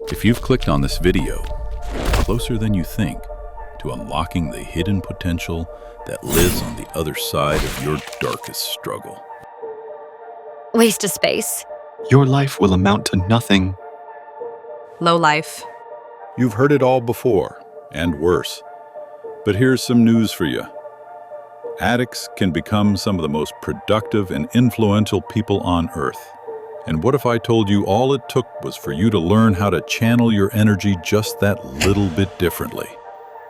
If you've clicked on this video, closer than you think to unlocking the hidden potential that lives on the other side of your darkest struggle. Waste of space. Your life will amount to nothing. Low life. You've heard it all before, and worse. But here's some news for you. Addicts can become some of the most productive and influential people on Earth. And what if I told you all it took was for you to learn how to channel your energy just that little bit differently?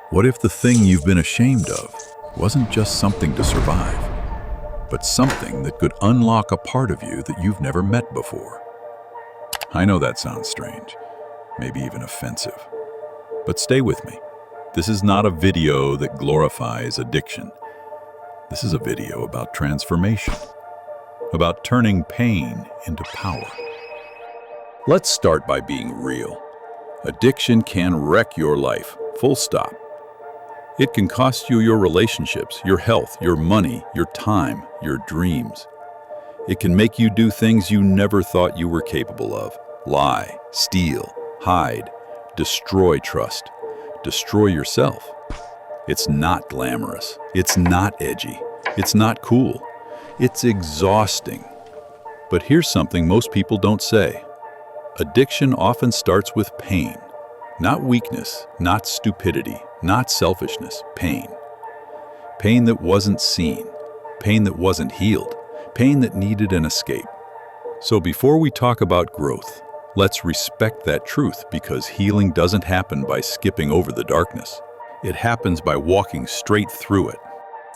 What if the thing you've been ashamed of wasn't just something to survive, but something that could unlock a part of you that you've never met before? I know that sounds strange, maybe even offensive. But stay with me. This is not a video that glorifies addiction. This is a video about transformation, about turning pain into power. Let's start by being real. Addiction can wreck your life, full stop. It can cost you your relationships, your health, your money, your time, your dreams. It can make you do things you never thought you were capable of. Lie, steal, hide, destroy trust, destroy yourself. It's not glamorous. It's not edgy. It's not cool. It's exhausting. But here's something most people don't say. Addiction often starts with pain. Not weakness, not stupidity, not selfishness, pain. Pain that wasn't seen, pain that wasn't healed, pain that needed an escape. So before we talk about growth, let's respect that truth, because healing doesn't happen by skipping over the darkness. It happens by walking straight through it.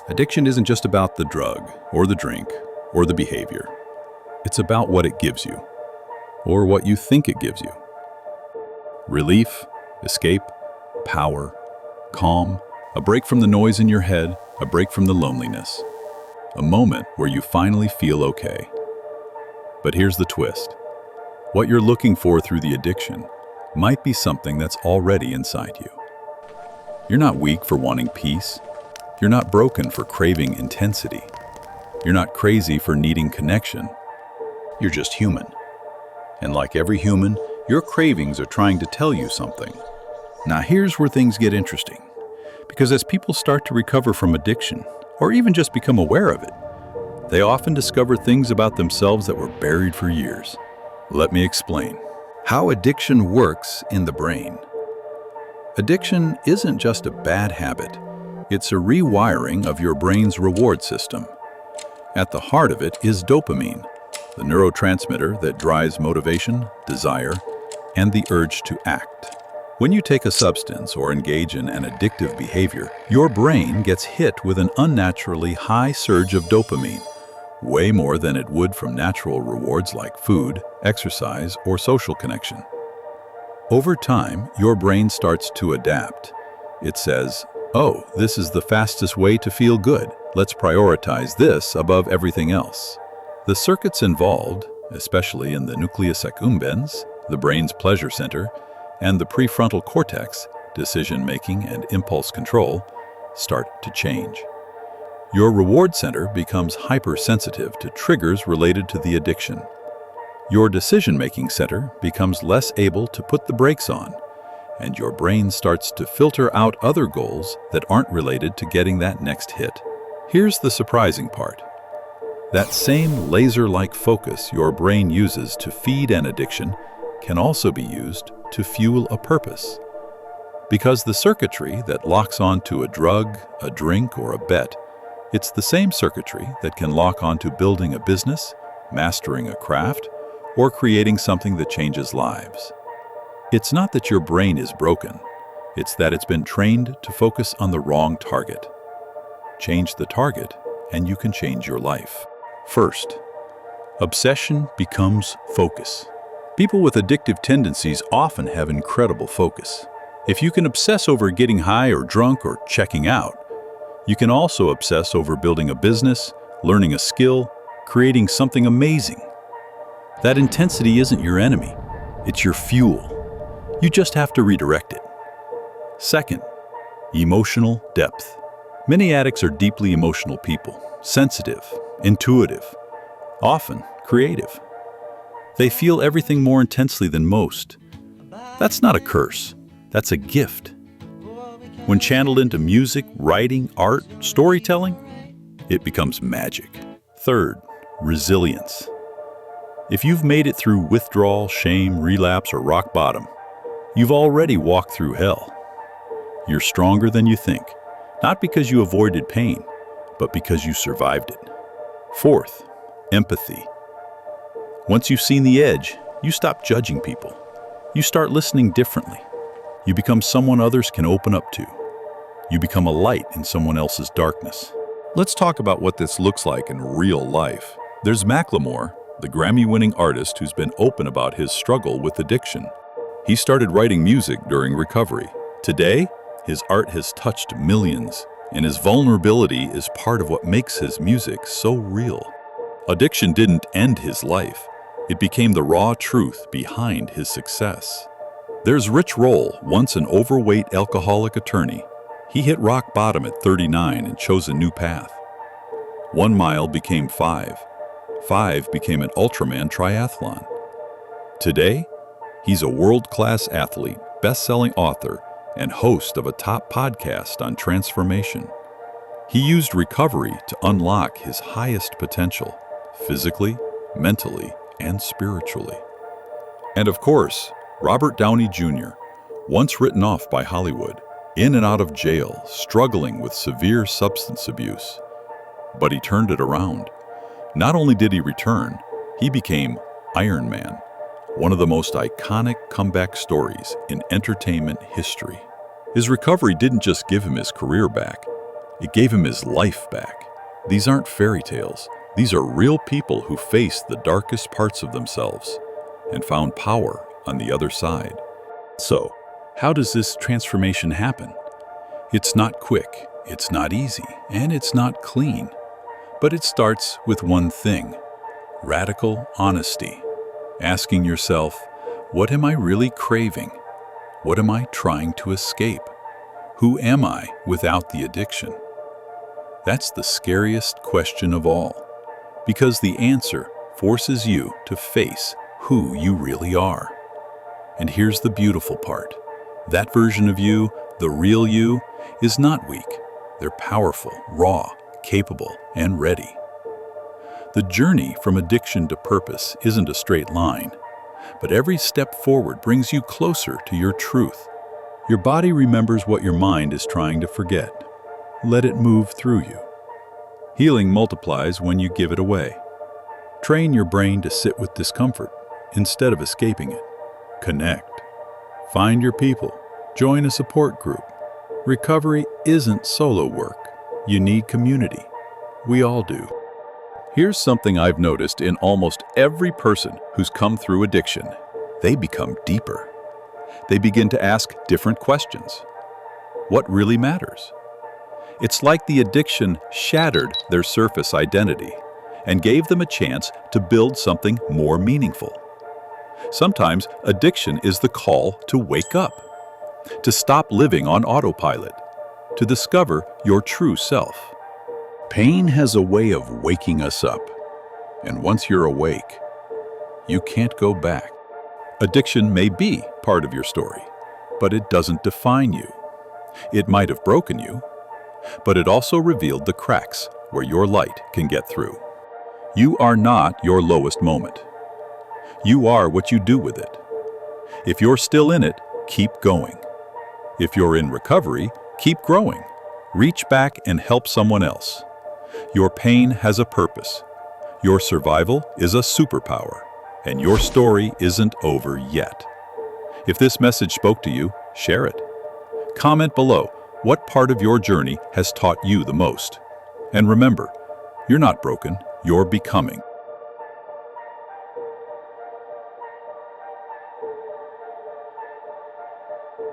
Addiction isn't just about the drug, or the drink, or the behavior. It's about what it gives you, or what you think it gives you. Relief, escape, power, calm, a break from the noise in your head, a break from the loneliness. A moment where you finally feel okay. But here's the twist. What you're looking for through the addiction might be something that's already inside you. You're not weak for wanting peace. You're not broken for craving intensity. You're not crazy for needing connection. You're just human. And like every human, your cravings are trying to tell you something. Now here's where things get interesting. Because as people start to recover from addiction, or even just become aware of it, they often discover things about themselves that were buried for years. Let me explain. How addiction works in the brain. Addiction isn't just a bad habit. It's a rewiring of your brain's reward system. At the heart of it is dopamine, the neurotransmitter that drives motivation, desire, and the urge to act. When you take a substance or engage in an addictive behavior, your brain gets hit with an unnaturally high surge of dopamine, way more than it would from natural rewards like food, exercise, or social connection. Over time, your brain starts to adapt. It says, "Oh, this is the fastest way to feel good. Let's prioritize this above everything else." The circuits involved, especially in the nucleus accumbens, the brain's pleasure center, and the prefrontal cortex, decision-making and impulse control, start to change. Your reward center becomes hypersensitive to triggers related to the addiction. Your decision-making center becomes less able to put the brakes on, and your brain starts to filter out other goals that aren't related to getting that next hit. Here's the surprising part. That same laser-like focus your brain uses to feed an addiction can also be used to fuel a purpose. Because the circuitry that locks onto a drug, a drink, or a bet, it's the same circuitry that can lock onto building a business, mastering a craft, or creating something that changes lives. It's not that your brain is broken, it's that it's been trained to focus on the wrong target. Change the target, and you can change your life. First, obsession becomes focus. People with addictive tendencies often have incredible focus. If you can obsess over getting high or drunk or checking out, you can also obsess over building a business, learning a skill, creating something amazing. That intensity isn't your enemy, it's your fuel. You just have to redirect it. Second, emotional depth. Many addicts are deeply emotional people, sensitive, intuitive, often creative. They feel everything more intensely than most. That's not a curse. That's a gift. When channeled into music, writing, art, storytelling, it becomes magic. Third, resilience. If you've made it through withdrawal, shame, relapse, or rock bottom, you've already walked through hell. You're stronger than you think, not because you avoided pain, but because you survived it. Fourth, empathy. Once you've seen the edge, you stop judging people. You start listening differently. You become someone others can open up to. You become a light in someone else's darkness. Let's talk about what this looks like in real life. There's Macklemore, the Grammy-winning artist who's been open about his struggle with addiction. He started writing music during recovery. Today, his art has touched millions, and his vulnerability is part of what makes his music so real. Addiction didn't end his life. It became the raw truth behind his success. There's Rich Roll, once an overweight alcoholic attorney. He hit rock bottom at 39 and chose a new path. 1 mile became 5. 5 became an Ultraman triathlon. Today, he's a world-class athlete, best-selling author, and host of a top podcast on transformation. He used recovery to unlock his highest potential, physically, mentally, and spiritually. And of course, Robert Downey Jr., once written off by Hollywood, in and out of jail, struggling with severe substance abuse. But he turned it around. Not only did he return, he became Iron Man, one of the most iconic comeback stories in entertainment history. His recovery didn't just give him his career back, it gave him his life back. These aren't fairy tales. These are real people who faced the darkest parts of themselves and found power on the other side. So, how does this transformation happen? It's not quick, it's not easy, and it's not clean. But it starts with one thing: radical honesty. Asking yourself, what am I really craving? What am I trying to escape? Who am I without the addiction? That's the scariest question of all, because the answer forces you to face who you really are. And here's the beautiful part. That version of you, the real you, is not weak. They're powerful, raw, capable, and ready. The journey from addiction to purpose isn't a straight line, but every step forward brings you closer to your truth. Your body remembers what your mind is trying to forget. Let it move through you. Healing multiplies when you give it away. Train your brain to sit with discomfort instead of escaping it. Connect. Find your people. Join a support group. Recovery isn't solo work. You need community. We all do. Here's something I've noticed in almost every person who's come through addiction. They become deeper. They begin to ask different questions. What really matters? It's like the addiction shattered their surface identity and gave them a chance to build something more meaningful. Sometimes addiction is the call to wake up, to stop living on autopilot, to discover your true self. Pain has a way of waking us up, and once you're awake, you can't go back. Addiction may be part of your story, but it doesn't define you. It might have broken you, but it also revealed the cracks where your light can get through. You are not your lowest moment. You are what you do with it. If you're still in it, keep going. If you're in recovery, keep growing. Reach back and help someone else. Your pain has a purpose. Your survival is a superpower, and your story isn't over yet. If this message spoke to you, share it. Comment below what part of your journey has taught you the most. And remember, you're not broken, you're becoming.